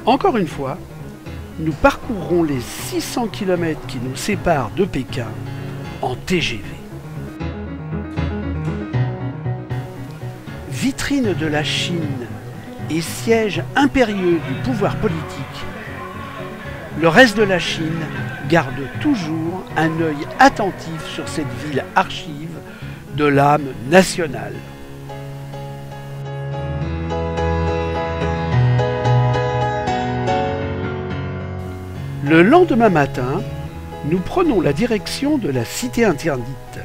Encore une fois, nous parcourrons les 600 km qui nous séparent de Pékin en TGV. Vitrine de la Chine et siège impérieux du pouvoir politique, le reste de la Chine garde toujours un œil attentif sur cette ville archive de l'âme nationale. Le lendemain matin, nous prenons la direction de la cité interdite,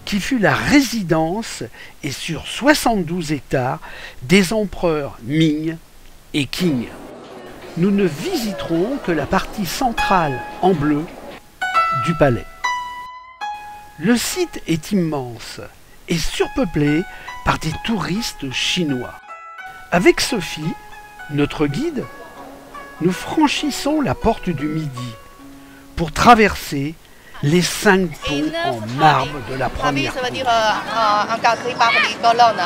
qui fut la résidence et sur 72 hectares des empereurs Ming et Qing. Nous ne visiterons que la partie centrale en bleu du palais. Le site est immense et surpeuplé par des touristes chinois. Avec Sophie, notre guide, nous franchissons la porte du Midi pour traverser les 5 ponts en marbre de la première cour. Ça veut dire encadré par les colonnes,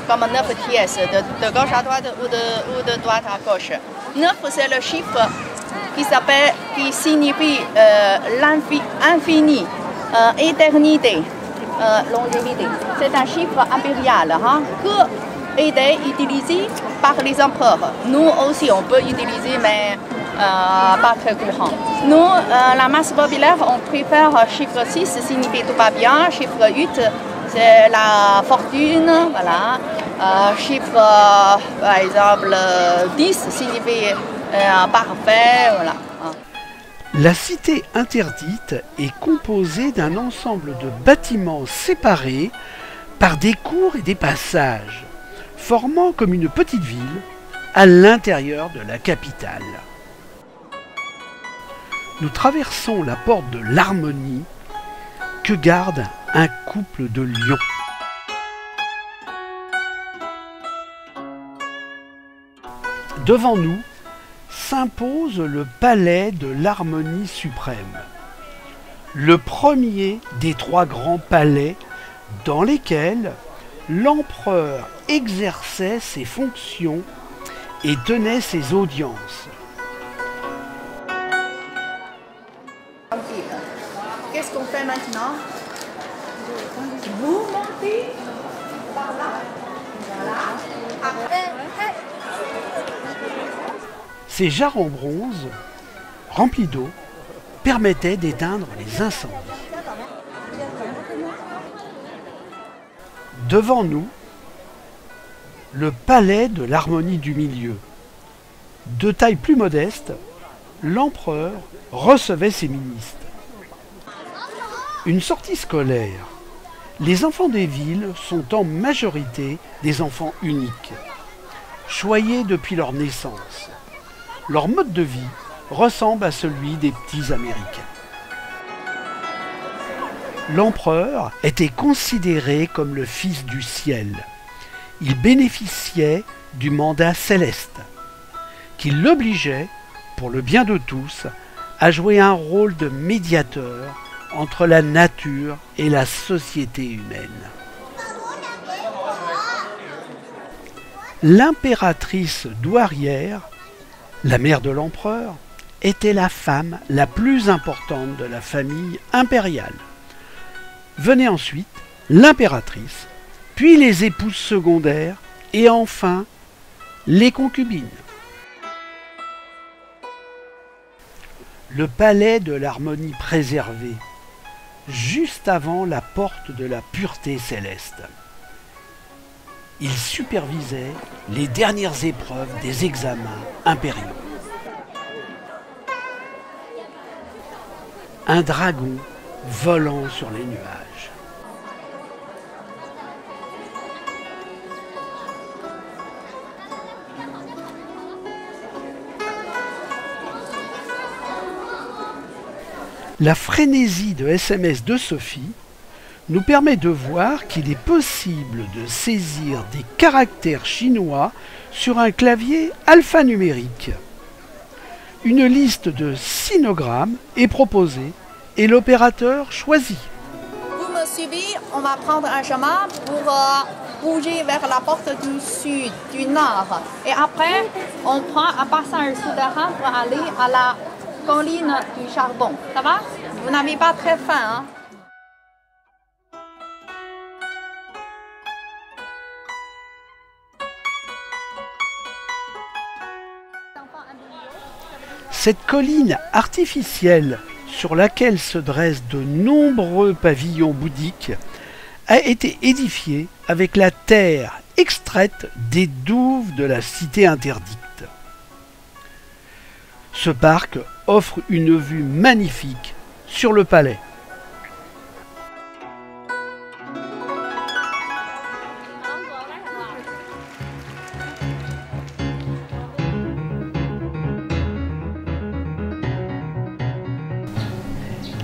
comme 9 pièces, de gauche à droite ou de droite à gauche. 9, c'est le chiffre qui signifie l'infini, éternité, longévité. C'est un chiffre impérial qui est utilisé par les empereurs. Nous aussi, on peut utiliser, mais pas très courant. Nous, la masse populaire, on préfère chiffre 6, signifie tout va bien. Chiffre 8, c'est la fortune. Voilà. Chiffre, par exemple, 10 signifie parfait. Voilà. La cité interdite est composée d'un ensemble de bâtiments séparés par des cours et des passages, formant comme une petite ville à l'intérieur de la capitale. Nous traversons la porte de l'Harmonie que garde un couple de lions. Devant nous s'impose le palais de l'Harmonie suprême, le premier des 3 grands palais dans lesquels l'empereur exerçait ses fonctions et tenait ses audiences. Qu'est-ce qu'on fait maintenant? Vous montez par là. Voilà. Ces jarres en bronze, remplis d'eau, permettaient d'éteindre les incendies. Devant nous, le palais de l'Harmonie du Milieu. De taille plus modeste, l'empereur recevait ses ministres. Une sortie scolaire. Les enfants des villes sont en majorité des enfants uniques, choyés depuis leur naissance. Leur mode de vie ressemble à celui des petits Américains. L'empereur était considéré comme le fils du ciel. Il bénéficiait du mandat céleste, qui l'obligeait, pour le bien de tous, à jouer un rôle de médiateur entre la nature et la société humaine. L'impératrice douairière, la mère de l'empereur, était la femme la plus importante de la famille impériale. Venait ensuite l'impératrice, puis les épouses secondaires et enfin les concubines. Le palais de l'Harmonie préservé, juste avant la porte de la pureté céleste. Il supervisait les dernières épreuves des examens impériaux. Un dragon volant sur les nuages. La frénésie de SMS de Sophie nous permet de voir qu'il est possible de saisir des caractères chinois sur un clavier alphanumérique. Une liste de sinogrammes est proposée et l'opérateur choisit. Vous me suivez, on va prendre un chemin pour bouger vers la porte du sud, du nord. Et après, on prend un passage souterrain pour aller à la colline du charbon. Ça va? Vous n'avez pas très faim, hein? Cette colline artificielle sur laquelle se dressent de nombreux pavillons bouddhiques a été édifiée avec la terre extraite des douves de la cité interdite. Ce parc offre une vue magnifique sur le palais.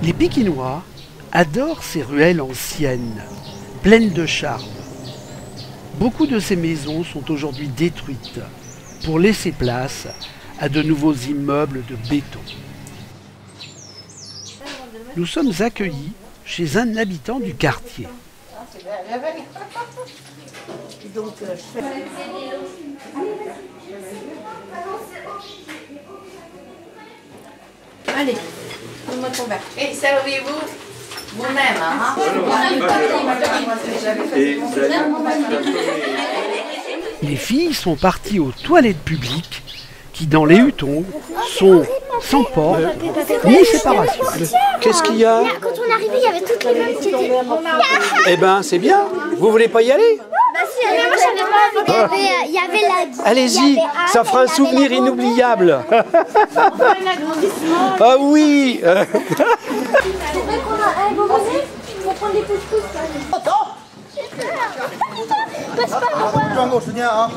Les Pékinois adorent ces ruelles anciennes, pleines de charme. Beaucoup de ces maisons sont aujourd'hui détruites pour laisser place à de nouveaux immeubles de béton. Nous sommes accueillis chez un habitant du quartier. Allez, et servez-vous vous-même. Hein? Les filles sont parties aux toilettes publiques qui, dans les Hutong, sont sans porte ni séparation. Qu'est-ce qu'il y a? Quand on est arrivé, il y avait toutes les mêmes qui étaient... Eh ben, c'est bien. Vous voulez pas y aller? Bah si, mais moi j'avais pas envie. Il y avait la... Allez-y, ça fera un souvenir inoubliable. Ah oui. C'est vrai qu'on a... vous venez? On va prendre des couscous. Passe pas le voir.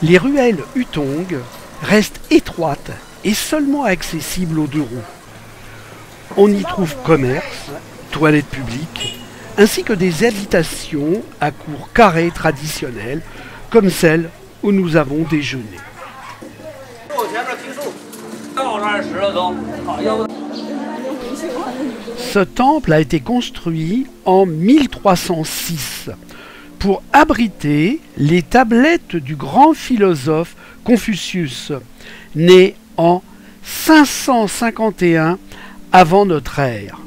Les ruelles Hutong restent étroites et seulement accessibles aux deux roues. On y trouve commerce, toilettes publiques, ainsi que des habitations à cours carrés traditionnelles, comme celle où nous avons déjeuné. Ce temple a été construit en 1306 pour abriter les tablettes du grand philosophe Confucius, né en 551 avant notre ère.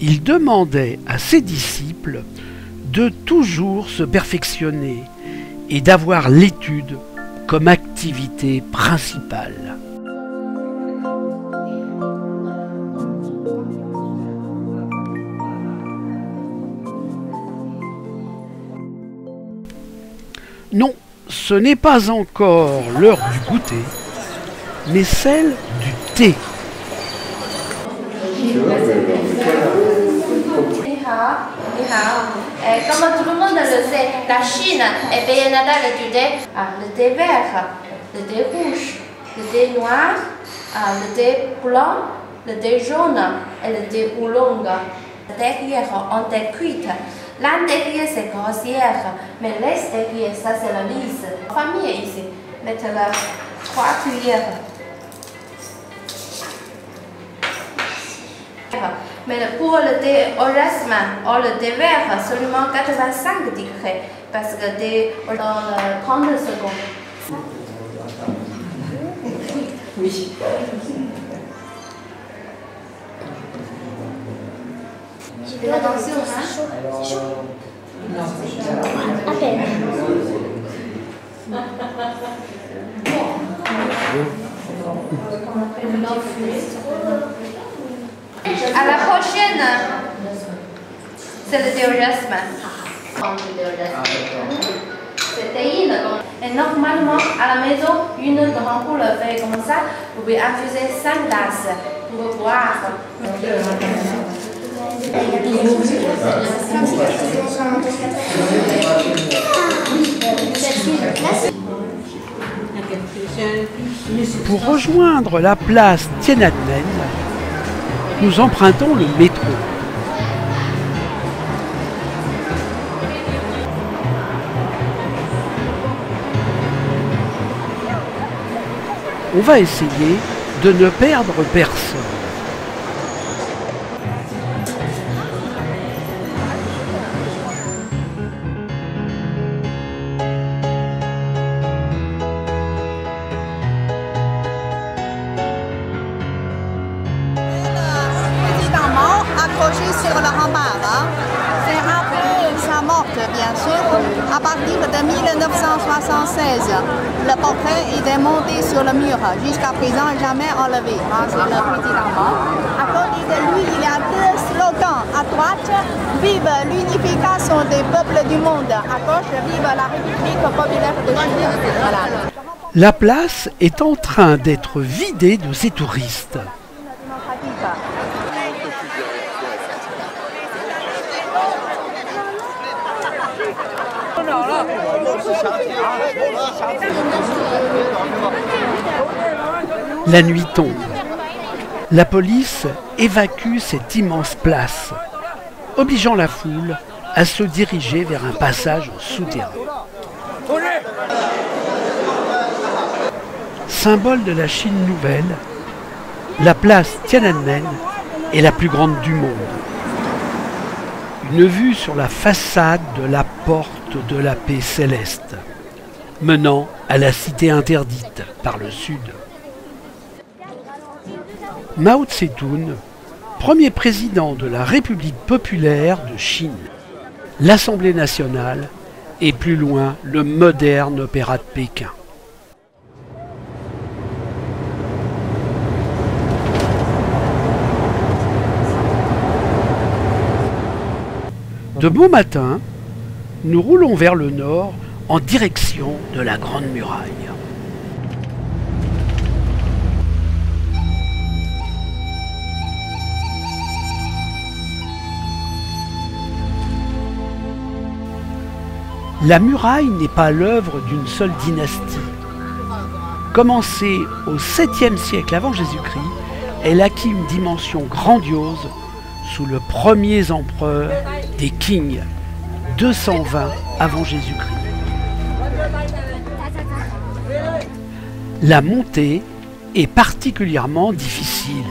Il demandait à ses disciples de toujours se perfectionner et d'avoir l'étude comme activité principale. Non, ce n'est pas encore l'heure du goûter, mais celle du thé. Comme tout le monde le sait, la Chine est pays natal du thé. Le thé vert, le thé rouge, le thé noir, le thé blanc, le thé jaune et le thé oolong. Derrière, on thé cuite. L'intérieur c'est grossière, mais l'extérieur ça c'est la lisse. Famille ici, mettez-le 3 cuillères. Mais pour le thé au jasmin ou le thé vert, seulement 85 degrés, parce que thé dans 30 secondes. Oui. Attention, hein? C'est chaud. À peine. À la prochaine, c'est le thé au jasmin. C'est théine. Et normalement, à la maison, une grande poule fait comme ça, vous pouvez infuser 5 tasses pour boire. Pour rejoindre la place Tiananmen, nous empruntons le métro. on va essayer de ne perdre personne. Accroché sur le rempart. Hein. C'est après sa mort, bien sûr. À partir de 1976, le portrait est monté sur le mur. Jusqu'à présent, jamais enlevé. Hein. C'est le petit Armand. À côté de lui, il y a deux slogans. À droite, vive l'unification des peuples du monde. À gauche, vive la République populaire de Chine. Voilà. La place est en train d'être vidée de ses touristes. La nuit tombe. La police évacue cette immense place, obligeant la foule à se diriger vers un passage souterrain. Symbole de la Chine nouvelle, la place Tiananmen est la plus grande du monde. Une vue sur la façade de la porte de la paix céleste, menant à la cité interdite par le sud. Mao Tse-tung, premier président de la République populaire de Chine, l'Assemblée nationale et plus loin le moderne opéra de Pékin. De bon matin, nous roulons vers le nord en direction de la Grande Muraille. La muraille n'est pas l'œuvre d'une seule dynastie. Commencée au 7e siècle avant Jésus-Christ, elle acquit une dimension grandiose sous le premier empereur des Qing, 220 avant Jésus-Christ. La montée est particulièrement difficile.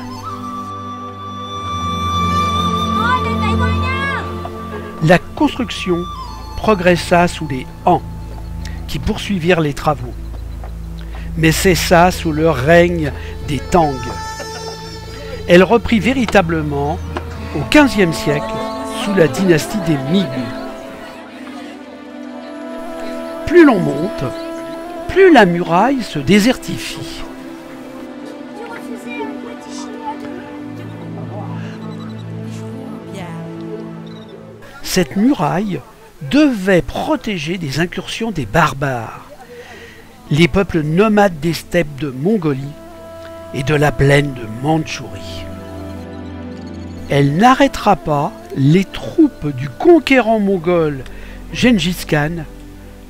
La construction progressa sous les Han, qui poursuivirent les travaux, mais cessa sous le règne des Tang. Elle reprit véritablement au XVe siècle sous la dynastie des Ming. Plus l'on monte, plus la muraille se désertifie. Cette muraille devait protéger des incursions des barbares, les peuples nomades des steppes de Mongolie et de la plaine de Mandchourie. Elle n'arrêtera pas les troupes du conquérant mongol Gengis Khan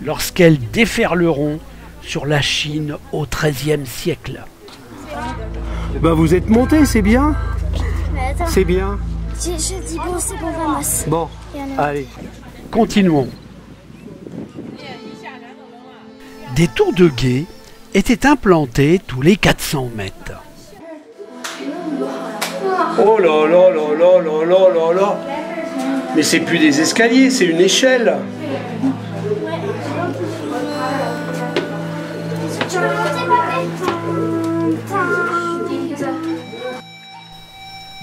lorsqu'elles déferleront sur la Chine au XIIIe siècle. Ben vous êtes monté, c'est bien. Mais attends, C'est bien. je dis bon, c'est bon, ramasse. Bon, allez. Continuons. Des tours de guet étaient implantés tous les 400 mètres. Oh là là là là là là là là. Mais c'est plus des escaliers, c'est une échelle.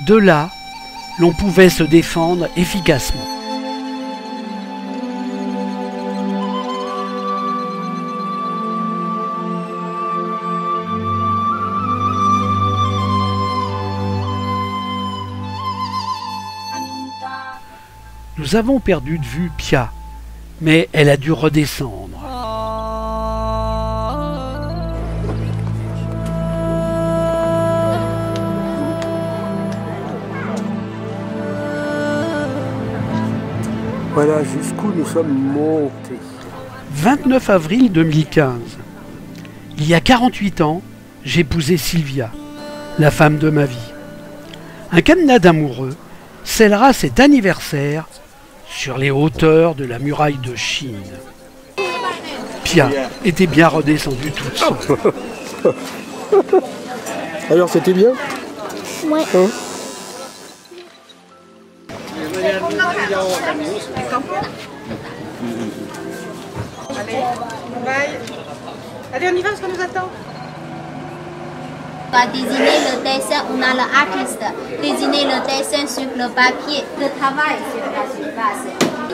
De là, l'on pouvait se défendre efficacement. Nous avons perdu de vue Pia, mais elle a dû redescendre. Voilà jusqu'où nous sommes montés. 29 avril 2015. Il y a 48 ans, j'épousais Sylvia, la femme de ma vie. Un cadenas d'amoureux scellera cet anniversaire sur les hauteurs de la muraille de Chine. Pia était bien redescendue toute seule. Alors c'était bien? Ouais. Hein? Allez, on y va parce qu'on nous attend. On va désigner le dessin, on a l'artiste, désigner le dessin sur le papier, le travail sur la surface.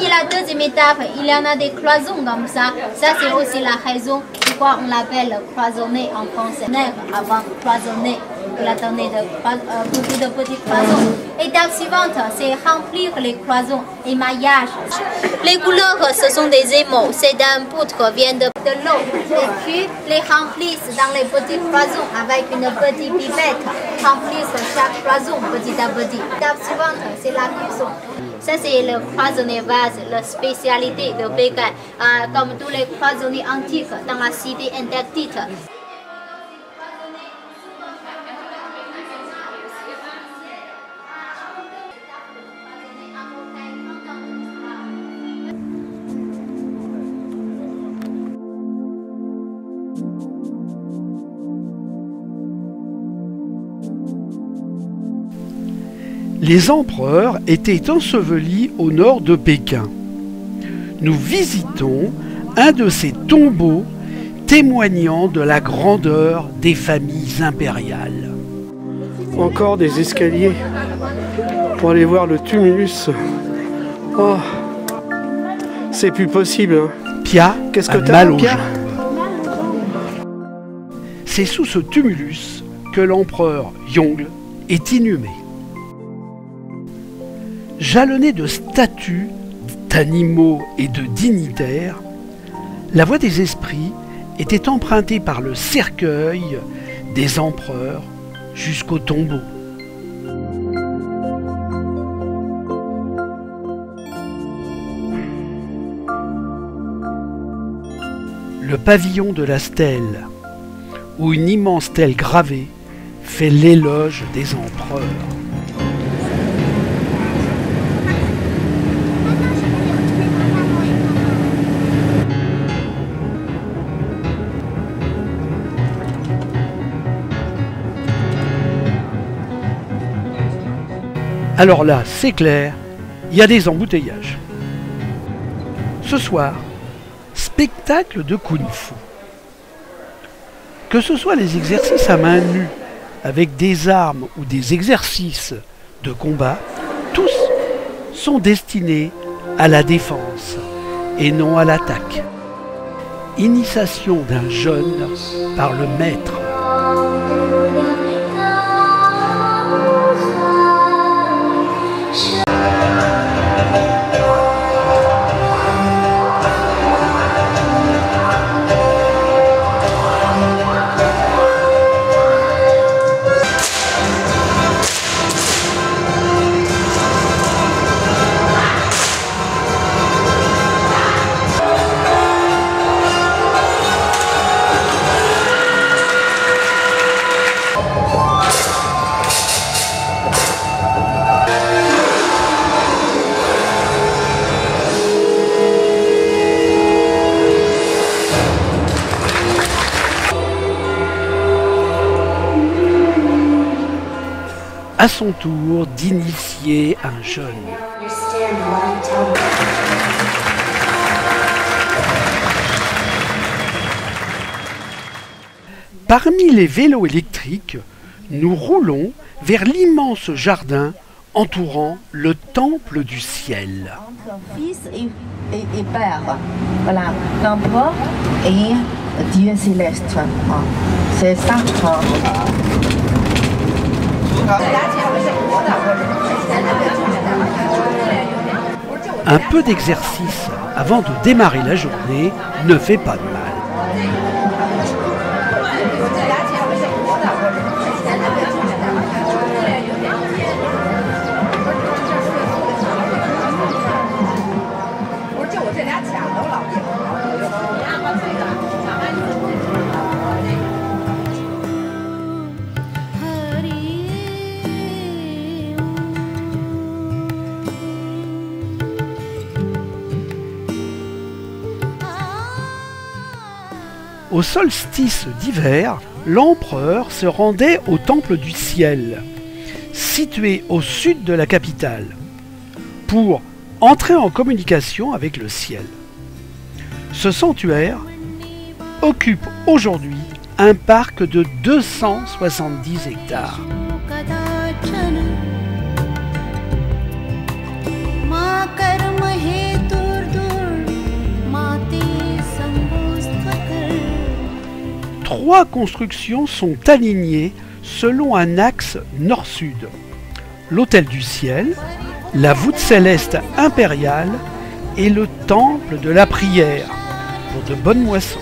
Et la deuxième étape, il y en a des cloisons comme ça. Ça, c'est aussi la raison pourquoi on l'appelle cloisonner en français. Avant cloisonner, on a donné beaucoup de petites cloisons. Étape suivante, c'est remplir les cloisons, émaillage. Les couleurs, ce sont des émaux. C'est un poutre qui vient de l'eau. Et puis, les remplissent dans les petites cloisons avec une petite pipette. Remplissent chaque cloison petit à petit. L'étape suivante, c'est la cuisson. Ça, c'est le cloisonné vase, la spécialité de Pékin, comme tous les cloisonniers antiques dans la cité interdite. Les empereurs étaient ensevelis au nord de Pékin. Nous visitons un de ces tombeaux témoignant de la grandeur des familles impériales. Encore des escaliers pour aller voir le tumulus. Oh, c'est plus possible. Hein. Pia Qu'est-ce que a t'as, mal aux Pia? jambes. C'est sous ce tumulus que l'empereur Yongle est inhumé. Jalonné de statues d'animaux et de dignitaires, la voie des esprits était empruntée par le cercueil des empereurs jusqu'au tombeau. Le pavillon de la stèle, où une immense stèle gravée fait l'éloge des empereurs. Alors là, c'est clair, il y a des embouteillages. Ce soir, spectacle de kung-fu. Que ce soit les exercices à main nue, avec des armes ou des exercices de combat, tous sont destinés à la défense et non à l'attaque. Initiation d'un jeune par le maître. À son tour d'initier un jeune. Parmi les vélos électriques, nous roulons vers l'immense jardin entourant le temple du ciel. Entre Fils et Père, voilà, l'empereur et Dieu céleste. C'est ça. Un peu d'exercice avant de démarrer la journée ne fait pas de mal. Au solstice d'hiver, l'empereur se rendait au Temple du Ciel, situé au sud de la capitale, pour entrer en communication avec le ciel. Ce sanctuaire occupe aujourd'hui un parc de 270 hectares. Trois constructions sont alignées selon un axe nord-sud. L'Hôtel du Ciel, la voûte céleste impériale et le temple de la prière pour de bonnes moissons.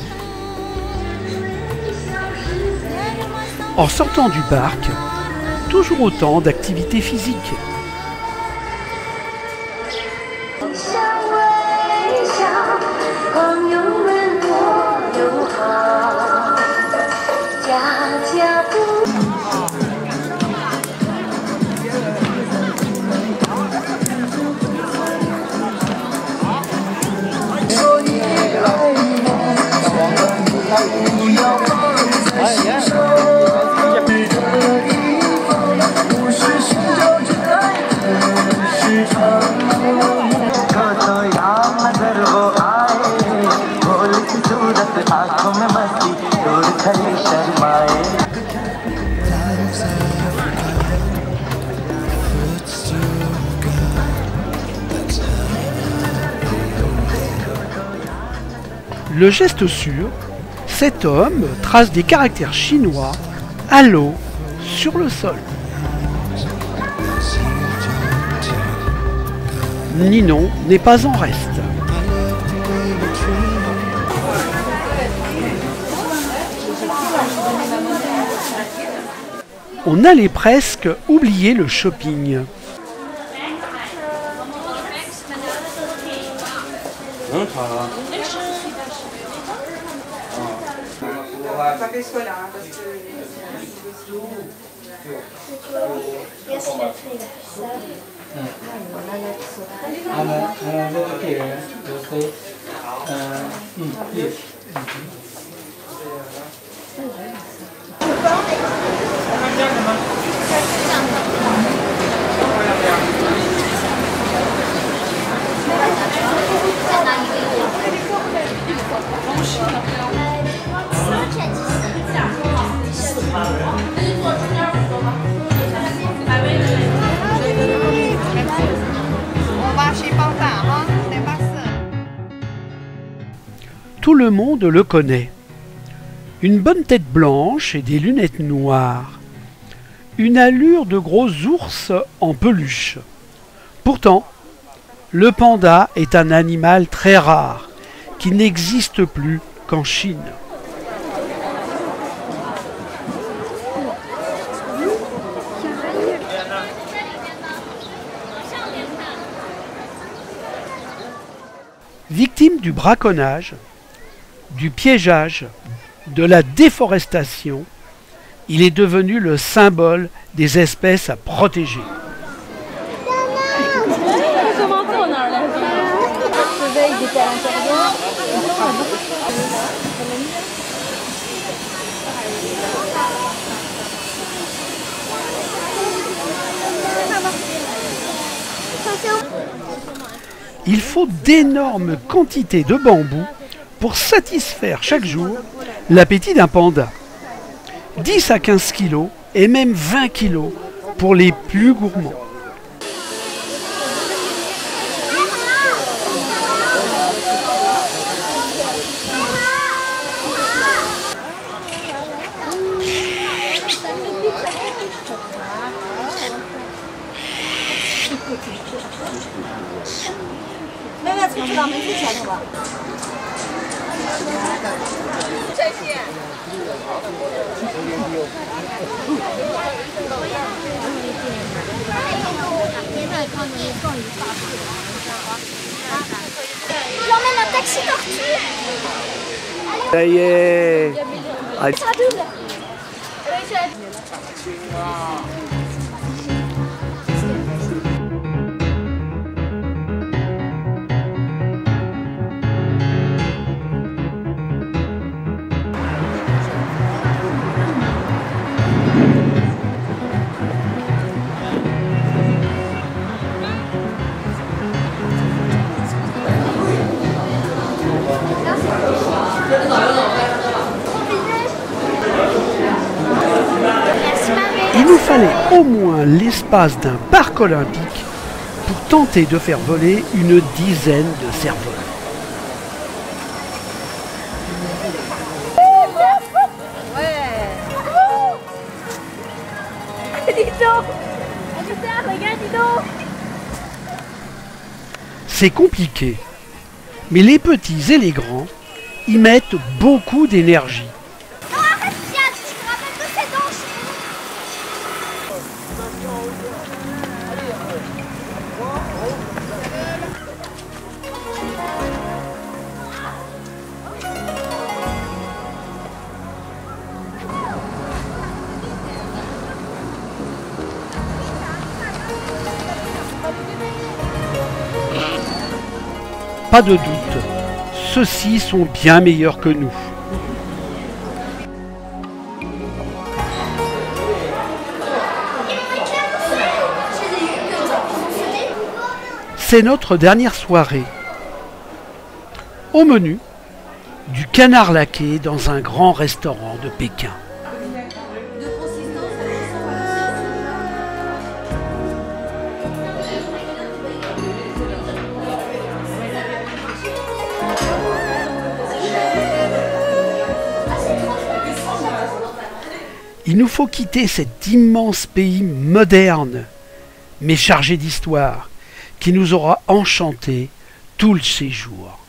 En sortant du parc, toujours autant d'activités physiques. Le geste sûr, cet homme trace des caractères chinois à l'eau sur le sol. Ninon n'est pas en reste. On allait presque oublier le shopping. Tout le monde le connaît. Une bonne tête blanche et des lunettes noires. Une allure de gros ours en peluche. Pourtant, le panda est un animal très rare qui n'existe plus qu'en Chine. Victime du braconnage, du piégeage, de la déforestation, il est devenu le symbole des espèces à protéger. Il faut d'énormes quantités de bambou pour satisfaire chaque jour l'appétit d'un panda. 10 à 15 kilos et même 20 kilos pour les plus gourmands. J'emmène un taxi tortue. Ça y est. Ça double. Il nous fallait au moins l'espace d'un parc olympique pour tenter de faire voler une dizaine de cerfs-volants. C'est compliqué, mais les petits et les grands y mettent beaucoup d'énergie. Pas de doute, ceux-ci sont bien meilleurs que nous. C'est notre dernière soirée. Au menu, du canard laqué dans un grand restaurant de Pékin. Il nous faut quitter cet immense pays moderne, mais chargé d'histoire, qui nous aura enchantés tout le séjour.